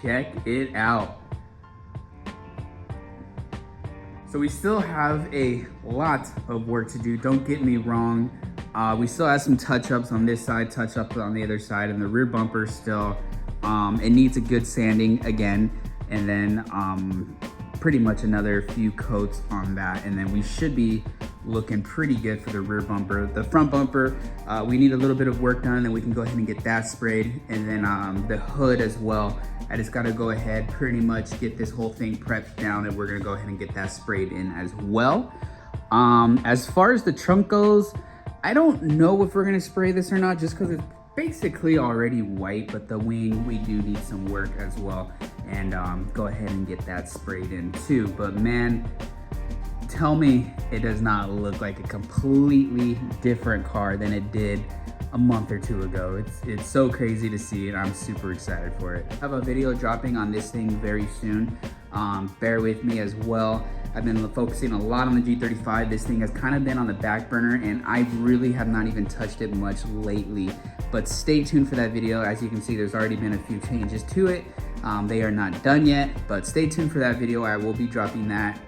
check it out. So we still have a lot of work to do, don't get me wrong. We still have some touch-ups on this side, touch-ups on the other side, and the rear bumper still, it needs a good sanding again, and then pretty much another few coats on that, and then we should be looking pretty good for the rear bumper. The front bumper, we need a little bit of work done, and then we can go ahead and get that sprayed, and then the hood as well. I just gotta go ahead, pretty much get this whole thing prepped down, and we're gonna go ahead and get that sprayed in as well. As far as the trunk goes, I don't know if we're gonna spray this or not, just because it's basically already white, but the wing, we do need some work as well, and go ahead and get that sprayed in too. But man, tell me it does not look like a completely different car than it did a month or two ago. It's so crazy to see, and I'm super excited for it. I have a video dropping on this thing very soon. Bear with me as well. I've been focusing a lot on the G35. This thing has kind of been on the back burner, and I really have not even touched it much lately. But stay tuned for that video. As you can see, there's already been a few changes to it. They are not done yet, but stay tuned for that video. I will be dropping that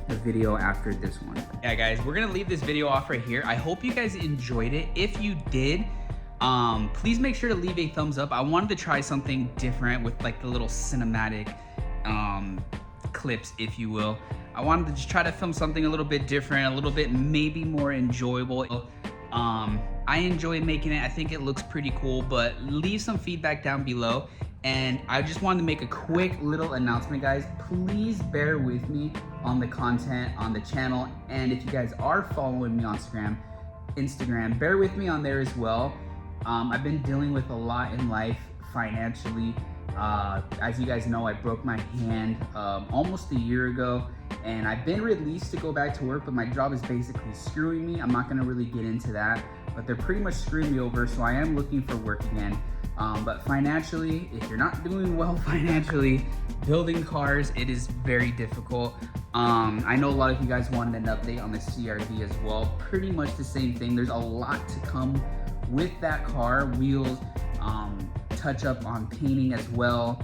the video after this one. Yeah guys, we're gonna leave this video off right here. I hope you guys enjoyed it. If you did, please make sure to leave a thumbs up. I wanted to try something different with like the little cinematic clips, if you will. I wanted to just try to film something a little bit different, a little bit maybe more enjoyable. I enjoy making it. I think it looks pretty cool, but leave some feedback down below. And I just wanted to make a quick little announcement, guys. Please bear with me on the content on the channel. And if you guys are following me on Instagram, bear with me on there as well. I've been dealing with a lot in life financially. As you guys know, I broke my hand almost a year ago, and I've been released to go back to work, but my job is basically screwing me. I'm not gonna really get into that, but they're pretty much screwing me over, so I am looking for work again. But financially, if you're not doing well financially, building cars, it is very difficult. I know a lot of you guys wanted an update on the CR-V as well. Pretty much the same thing. There's a lot to come with that car. Wheels, touch up on painting as well,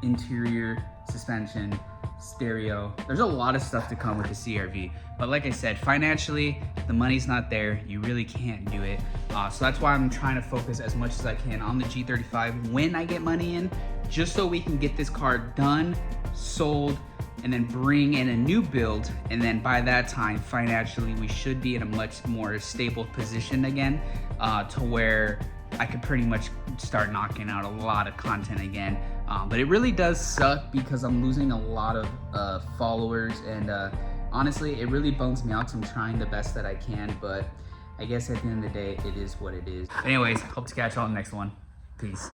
interior, suspension, stereo. There's a lot of stuff to come with the CR-V, but like I said, financially, the money's not there. You really can't do it. So that's why I'm trying to focus as much as I can on the G35 when I get money in, just so we can get this car done, sold, and then bring in a new build. And then by that time, financially, we should be in a much more stable position again, to where I could pretty much start knocking out a lot of content again. But it really does suck because I'm losing a lot of followers, and honestly, it really bums me out because I'm trying the best that I can, but I guess at the end of the day, it is what it is. Anyways, hope to catch y'all in the next one. Peace.